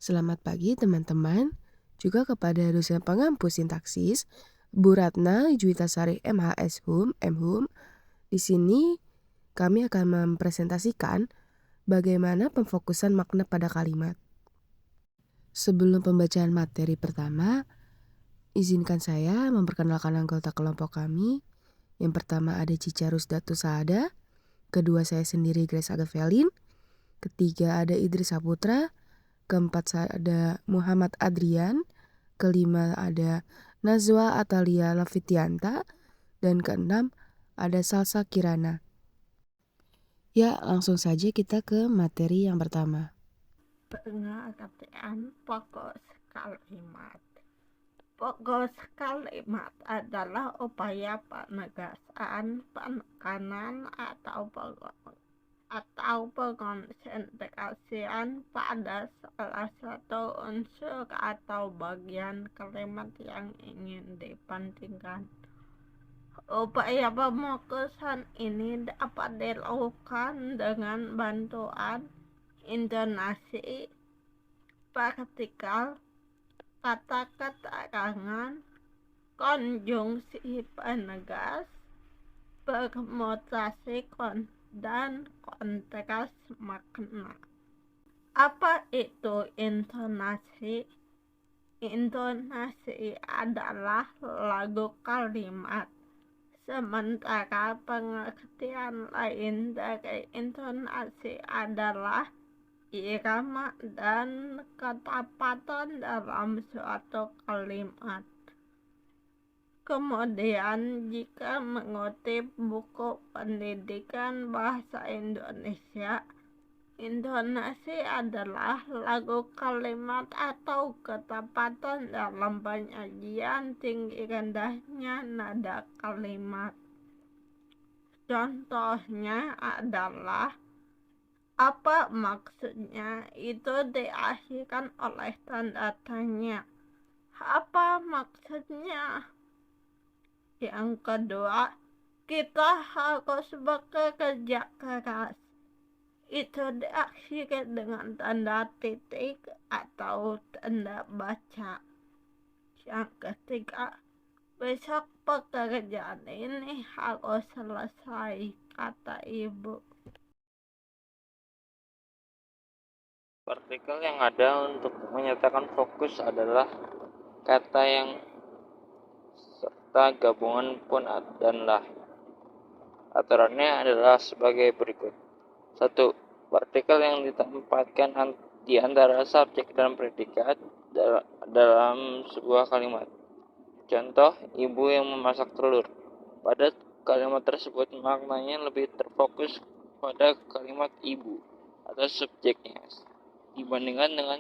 Selamat pagi teman-teman, juga kepada dosen pengampu sintaksis, Bu Ratna Juwitasari MHS Hum, MHum. Di sini kami akan mempresentasikan bagaimana pemfokusan makna pada kalimat. Sebelum pembacaan materi pertama, izinkan saya memperkenalkan anggota kelompok kami. Yang pertama ada Cica Rusdatu Saada, kedua saya sendiri Grace Agavelin, ketiga ada Idris Saputra, keempat ada Muhammad Adrian, kelima ada Nazwa Atalia Lavitianta, dan keenam ada Salsa Kirana. Ya, langsung saja kita ke materi yang pertama. Pengertian pokok kalimat. Pokok kalimat adalah upaya penegasan, penekanan atau pengonsentrasian pada salah satu unsur atau bagian kalimat yang ingin dipentingkan. Upaya pemokusan ini dapat dilakukan dengan bantuan intonasi, partikal, kata keterangan, konjungsi penegas, permutasi dan kontras makna. Apa itu intonasi? Intonasi adalah lagu kalimat, sementara pengertian lain dari intonasi adalah irama dan ketepatan dalam suatu kalimat. Kemudian, jika mengutip buku pendidikan bahasa Indonesia, intonasi adalah lagu kalimat atau ketepatan dalam penyajian tinggi rendahnya nada kalimat. Contohnya adalah apa maksudnya itu diakhirkan oleh tanda tanya. Apa maksudnya? Yang kedua, kita harus bekerja keras. Itu diakhiri dengan tanda titik atau tanda baca. Yang ketiga, besok pekerjaan ini harus selesai, kata ibu. Partikel yang ada untuk menyatakan fokus adalah kata yang serta gabungan pun dan lah. Aturannya adalah sebagai berikut. 1. Partikel yang ditempatkan di antara subjek dan predikat dalam sebuah kalimat. Contoh, ibu yang memasak telur. Pada kalimat tersebut maknanya lebih terfokus pada kalimat ibu atau subjeknya dibandingkan dengan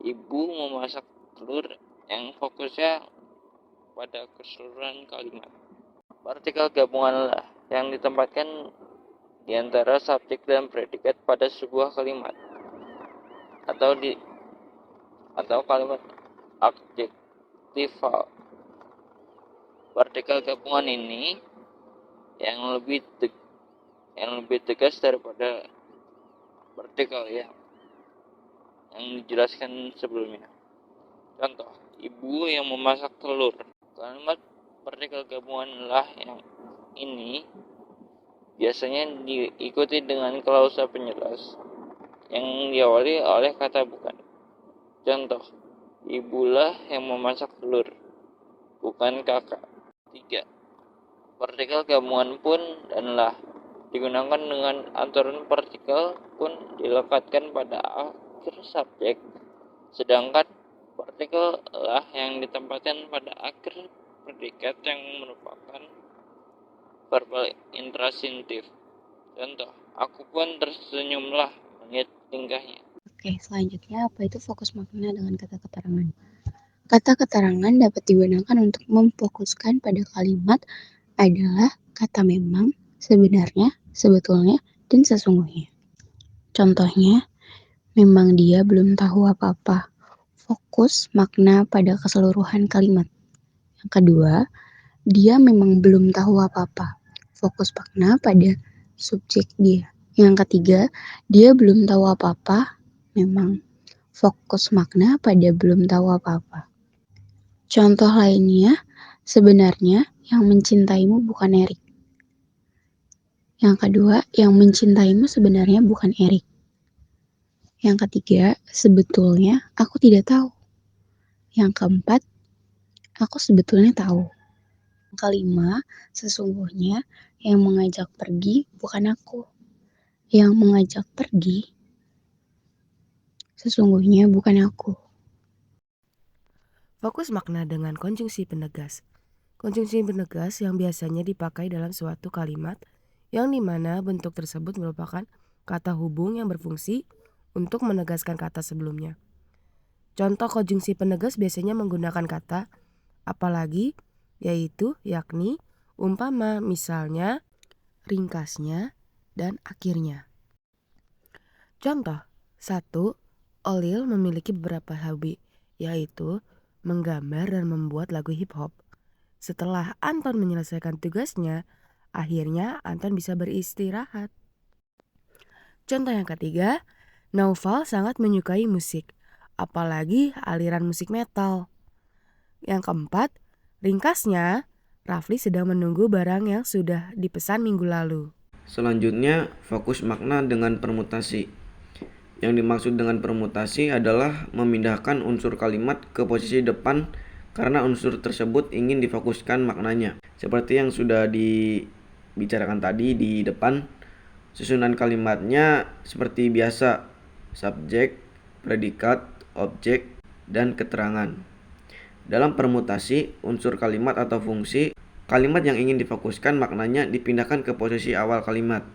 ibu memasak telur yang fokusnya pada keseluruhan kalimat. Partikel gabungan lah yang ditempatkan di antara subjek dan predikat pada sebuah kalimat atau kalimat adjektifal. Partikel gabungan ini yang lebih tegas daripada partikel yang dijelaskan sebelumnya. Contoh, ibu yang memasak telur. Kalimat partikel gabungan lah yang ini biasanya diikuti dengan klausa penjelas yang diawali oleh kata bukan. Contoh, ibulah yang memasak telur, bukan kakak. 3. Partikel gabungan pun dan lah digunakan dengan aturan partikel pun dilekatkan pada akhir subjek, sedangkan partikel lah yang ditempatkan pada akhir predikat yang merupakan verbal intransitif. Contoh, aku pun tersenyumlah melihat tingkahnya. Oke, selanjutnya apa itu fokus makna dengan kata keterangan? Kata keterangan dapat digunakan untuk memfokuskan pada kalimat adalah kata memang, sebenarnya, sebetulnya, dan sesungguhnya. Contohnya, memang dia belum tahu apa-apa. Fokus makna pada keseluruhan kalimat. Yang kedua, dia memang belum tahu apa-apa. Fokus makna pada subjek dia. Yang ketiga, dia belum tahu apa-apa. Memang fokus makna pada belum tahu apa-apa. Contoh lainnya, sebenarnya yang mencintaimu bukan Erik. Yang kedua, yang mencintaimu sebenarnya bukan Erik. Yang ketiga, sebetulnya aku tidak tahu. Yang keempat, aku sebetulnya tahu. Yang kelima, sesungguhnya yang mengajak pergi bukan aku. Yang mengajak pergi sesungguhnya bukan aku. Fokus makna dengan konjungsi penegas. Konjungsi penegas yang biasanya dipakai dalam suatu kalimat yang dimana bentuk tersebut merupakan kata hubung yang berfungsi untuk menegaskan kata sebelumnya. Contoh konjungsi penegas biasanya menggunakan kata apalagi, yaitu, yakni, umpama, misalnya, ringkasnya, dan akhirnya. Contoh 1. Olil memiliki beberapa hobi, yaitu menggambar dan membuat lagu hip hop. Setelah Anton menyelesaikan tugasnya, akhirnya Anton bisa beristirahat. Contoh yang ketiga, Naufal sangat menyukai musik, apalagi aliran musik metal. Yang keempat, ringkasnya, Rafli sedang menunggu barang yang sudah dipesan minggu lalu. Selanjutnya, fokus makna dengan permutasi. Yang dimaksud dengan permutasi adalah memindahkan unsur kalimat ke posisi depan karena unsur tersebut ingin difokuskan maknanya. Seperti yang sudah dibicarakan tadi di depan, susunan kalimatnya seperti biasa, subjek, predikat, objek, dan keterangan. Dalam permutasi, unsur kalimat atau fungsi, kalimat yang ingin difokuskan maknanya dipindahkan ke posisi awal kalimat.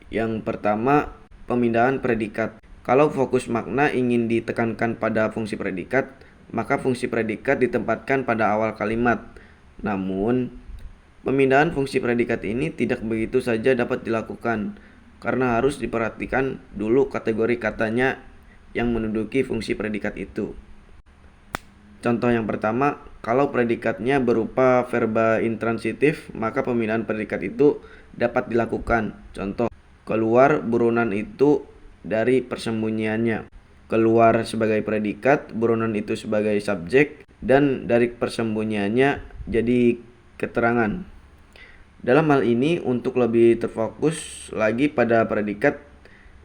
Yang pertama, pemindahan predikat. Kalau fokus makna ingin ditekankan pada fungsi predikat, maka fungsi predikat ditempatkan pada awal kalimat. Namun, pemindahan fungsi predikat ini tidak begitu saja dapat dilakukan, karena harus diperhatikan dulu kategori katanya yang menduduki fungsi predikat itu. Contoh yang pertama, kalau predikatnya berupa verba intransitif, maka pemindahan predikat itu dapat dilakukan. Contoh, keluar buronan itu dari persembunyiannya. Keluar sebagai predikat, buronan itu sebagai subjek, dan dari persembunyiannya jadi keterangan. Dalam hal ini, untuk lebih terfokus lagi pada predikat,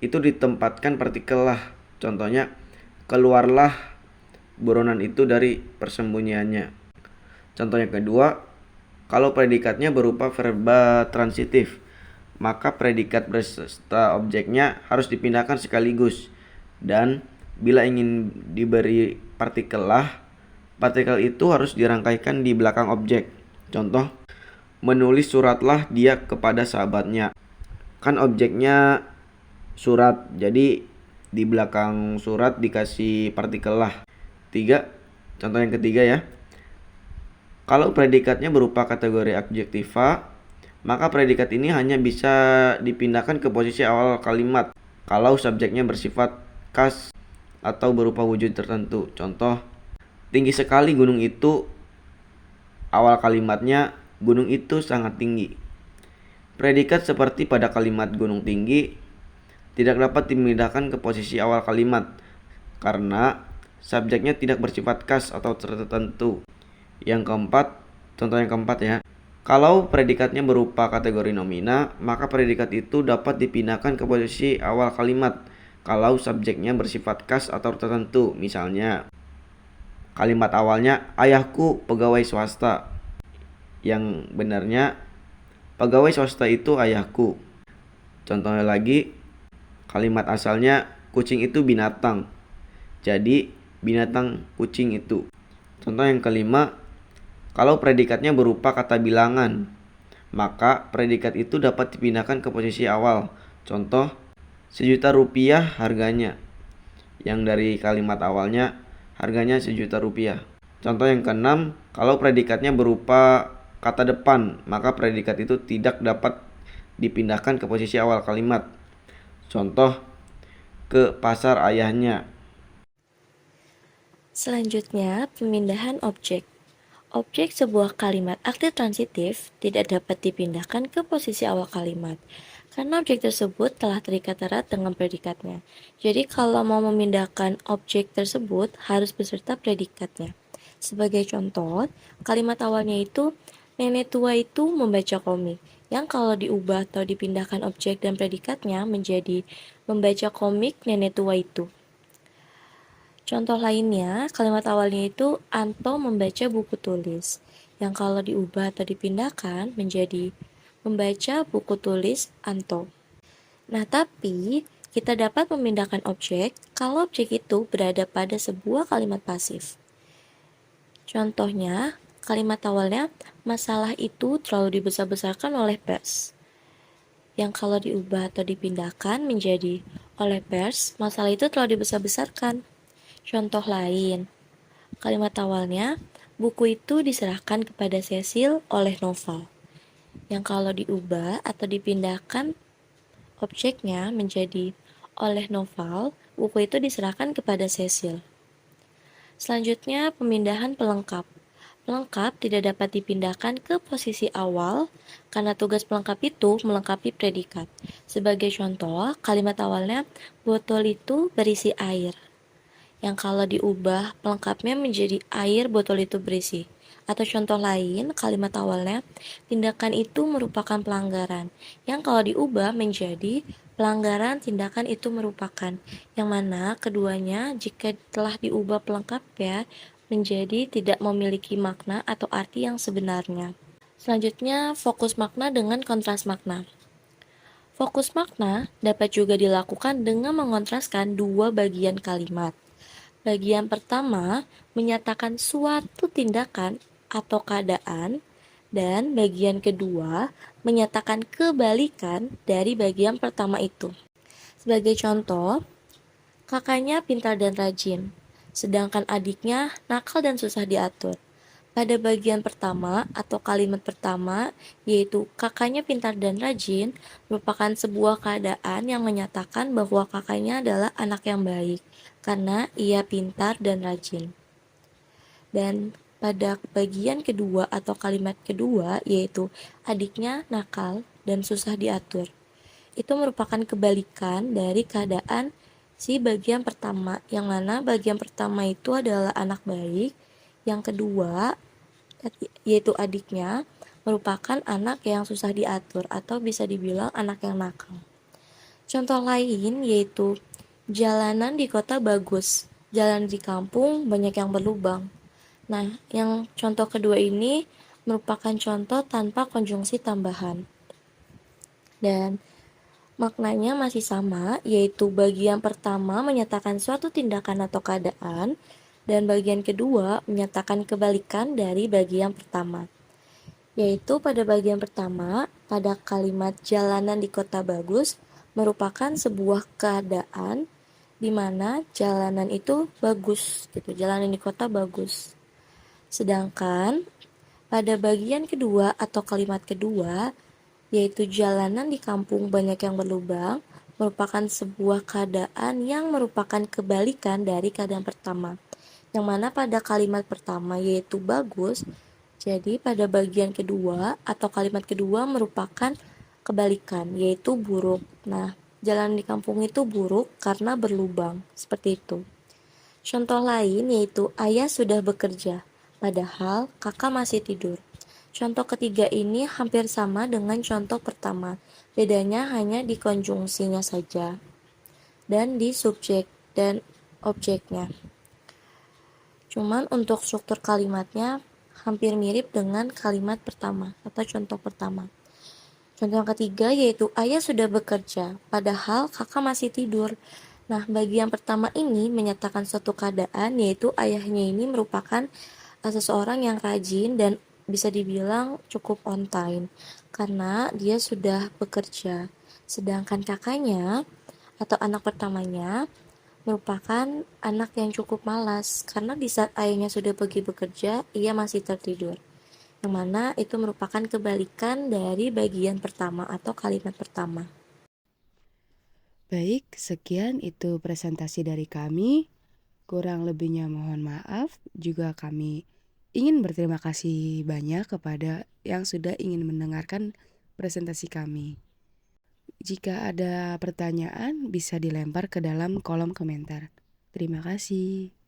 itu ditempatkan partikel lah. Contohnya, keluarlah buronan itu dari persembunyiannya. Contoh yang kedua, kalau predikatnya berupa verba transitif, maka predikat beserta objeknya harus dipindahkan sekaligus. Dan bila ingin diberi partikel lah, partikel itu harus dirangkaikan di belakang objek. Contoh, menulis suratlah dia kepada sahabatnya. Kan objeknya surat, jadi di belakang surat dikasih partikel lah. Contoh yang ketiga ya. Kalau predikatnya berupa kategori adjektiva, maka predikat ini hanya bisa dipindahkan ke posisi awal kalimat kalau subjeknya bersifat khas atau berupa wujud tertentu. Contoh, tinggi sekali gunung itu, awal kalimatnya gunung itu sangat tinggi. Predikat seperti pada kalimat gunung tinggi tidak dapat dipindahkan ke posisi awal kalimat karena subjeknya tidak bersifat khas atau tertentu. Contoh yang keempat ya. Kalau predikatnya berupa kategori nomina, maka predikat itu dapat dipindahkan ke posisi awal kalimat kalau subjeknya bersifat khas atau tertentu. Misalnya, kalimat awalnya ayahku pegawai swasta. Yang benarnya, pegawai swasta itu ayahku. Contohnya lagi, kalimat asalnya kucing itu binatang. Jadi, binatang kucing itu. Contoh yang kelima, kalau predikatnya berupa kata bilangan, maka predikat itu dapat dipindahkan ke posisi awal. Contoh, 1.000.000 rupiah harganya. Yang dari kalimat awalnya, harganya 1.000.000 rupiah. Contoh yang keenam, kalau predikatnya berupa kata depan, maka predikat itu tidak dapat dipindahkan ke posisi awal kalimat. Contoh, ke pasar ayahnya. Selanjutnya, pemindahan objek. Objek sebuah kalimat aktif transitif tidak dapat dipindahkan ke posisi awal kalimat, karena objek tersebut telah terikat erat dengan predikatnya. Jadi kalau mau memindahkan objek tersebut harus beserta predikatnya. Sebagai contoh, kalimat awalnya itu, nenek tua itu membaca komik, yang kalau diubah atau dipindahkan objek dan predikatnya menjadi membaca komik nenek tua itu. Contoh lainnya, kalimat awalnya itu Anto membaca buku tulis, yang kalau diubah atau dipindahkan menjadi membaca buku tulis Anto. Nah, tapi kita dapat memindahkan objek kalau objek itu berada pada sebuah kalimat pasif. Contohnya, kalimat awalnya masalah itu terlalu dibesar-besarkan oleh pers, yang kalau diubah atau dipindahkan menjadi oleh pers, masalah itu terlalu dibesar-besarkan. Contoh lain, kalimat awalnya, buku itu diserahkan kepada Cecil oleh Noval, yang kalau diubah atau dipindahkan objeknya menjadi oleh Noval, buku itu diserahkan kepada Cecil. Selanjutnya, pemindahan pelengkap. Pelengkap tidak dapat dipindahkan ke posisi awal karena tugas pelengkap itu melengkapi predikat. Sebagai contoh, kalimat awalnya, botol itu berisi air, yang kalau diubah pelengkapnya menjadi air botol itu berisi. Atau contoh lain, kalimat awalnya, tindakan itu merupakan pelanggaran, yang kalau diubah menjadi pelanggaran tindakan itu merupakan, yang mana keduanya jika telah diubah pelengkapnya menjadi tidak memiliki makna atau arti yang sebenarnya. Selanjutnya, fokus makna dengan kontras makna. Fokus makna dapat juga dilakukan dengan mengontraskan dua bagian kalimat. Bagian pertama menyatakan suatu tindakan atau keadaan, dan bagian kedua menyatakan kebalikan dari bagian pertama itu. Sebagai contoh, kakaknya pintar dan rajin, sedangkan adiknya nakal dan susah diatur. Pada bagian pertama atau kalimat pertama, yaitu kakaknya pintar dan rajin, merupakan sebuah keadaan yang menyatakan bahwa kakaknya adalah anak yang baik, karena ia pintar dan rajin. Dan pada bagian kedua atau kalimat kedua, yaitu adiknya nakal dan susah diatur, itu merupakan kebalikan dari keadaan si bagian pertama, yang mana bagian pertama itu adalah anak baik, yang kedua yaitu adiknya merupakan anak yang susah diatur atau bisa dibilang anak yang nakal. Contoh lain yaitu jalanan di kota bagus, jalan di kampung banyak yang berlubang. Nah, yang contoh kedua ini merupakan contoh tanpa konjungsi tambahan. Dan maknanya masih sama, yaitu bagian pertama menyatakan suatu tindakan atau keadaan, dan bagian kedua menyatakan kebalikan dari bagian pertama. Yaitu pada bagian pertama, pada kalimat jalanan di kota bagus merupakan sebuah keadaan di mana jalanan itu bagus, gitu. Jalanan di kota bagus. Sedangkan pada bagian kedua atau kalimat kedua, yaitu jalanan di kampung banyak yang berlubang, merupakan sebuah keadaan yang merupakan kebalikan dari keadaan pertama, yang mana pada kalimat pertama yaitu bagus, jadi pada bagian kedua atau kalimat kedua merupakan kebalikan, yaitu buruk. Nah, jalan di kampung itu buruk karena berlubang, seperti itu. Contoh lain yaitu ayah sudah bekerja, padahal kakak masih tidur. Contoh ketiga ini hampir sama dengan contoh pertama, bedanya hanya di konjungsinya saja dan di subjek dan objeknya. Cuman untuk struktur kalimatnya hampir mirip dengan kalimat pertama atau contoh pertama. Contoh yang ketiga yaitu ayah sudah bekerja, padahal kakak masih tidur. Nah, bagian pertama ini menyatakan suatu keadaan, yaitu ayahnya ini merupakan seseorang yang rajin dan bisa dibilang cukup on time, karena dia sudah bekerja. Sedangkan kakaknya atau anak pertamanya merupakan anak yang cukup malas, karena di saat ayahnya sudah pergi bekerja, ia masih tertidur. Yang mana itu merupakan kebalikan dari bagian pertama atau kalimat pertama. Baik, sekian itu presentasi dari kami. Kurang lebihnya mohon maaf, juga kami ingin berterima kasih banyak kepada yang sudah ingin mendengarkan presentasi kami. Jika ada pertanyaan bisa dilempar ke dalam kolom komentar. Terima kasih.